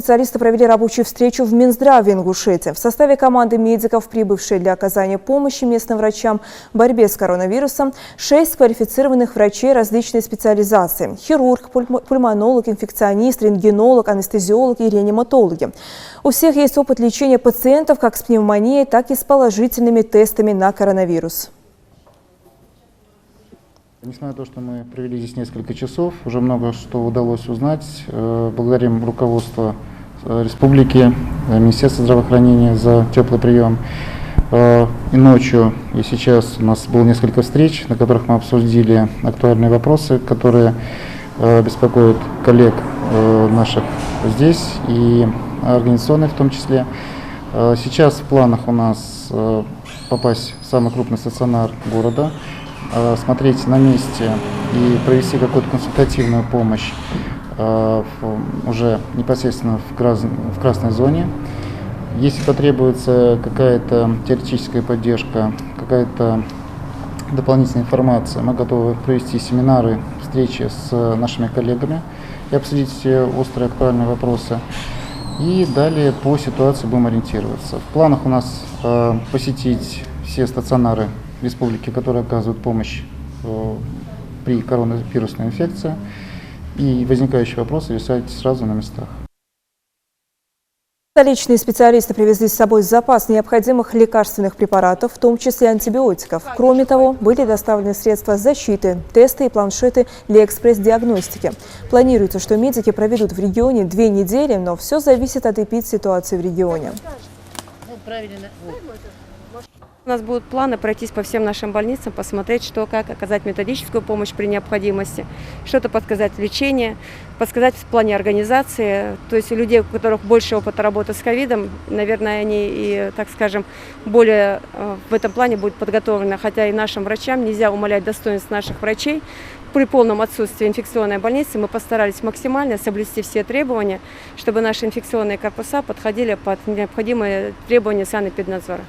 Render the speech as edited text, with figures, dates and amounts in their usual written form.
специалисты провели рабочую встречу в Минздраве Ингушетии. В составе команды медиков, прибывшей для оказания помощи местным врачам в борьбе с коронавирусом, 6 квалифицированных врачей различной специализации – хирург, пульмонолог, инфекционист, рентгенолог, анестезиолог и реаниматологи. У всех есть опыт лечения пациентов как с пневмонией, так и с положительными тестами на коронавирус. Несмотря на то, что мы провели здесь несколько часов, уже много что удалось узнать. Благодарим руководству республики, Министерству здравоохранения за теплый прием. И ночью, и сейчас у нас было несколько встреч, на которых мы обсудили актуальные вопросы, которые беспокоят коллег наших здесь и организационные в том числе. Сейчас в планах у нас попасть в самый крупный стационар города, смотреть на месте и провести какую-то консультативную помощь уже непосредственно в красной зоне. Если потребуется какая-то теоретическая поддержка, какая-то дополнительная информация, мы готовы провести семинары, встречи с нашими коллегами и обсудить все острые актуальные вопросы. И далее по ситуации будем ориентироваться. В планах у нас посетить все стационары республики, которые оказывают помощь при коронавирусной инфекции, и возникающие вопросы решать сразу на местах. Столичные специалисты привезли с собой запас необходимых лекарственных препаратов, в том числе антибиотиков. Кроме того, были доставлены средства защиты, тесты и планшеты для экспресс-диагностики. Планируется, что медики проведут в регионе 2 недели, но все зависит от эпидситуации в регионе. У нас будут планы пройтись по всем нашим больницам, посмотреть, что, как оказать методическую помощь при необходимости, что-то подсказать в лечении, подсказать в плане организации. То есть у людей, у которых больше опыта работы с ковидом, наверное, они и, так скажем, более в этом плане будут подготовлены. Хотя и нашим врачам нельзя умалять достоинств наших врачей. При полном отсутствии инфекционной больницы мы постарались максимально соблюсти все требования, чтобы наши инфекционные корпуса подходили под необходимые требования санэпиднадзора.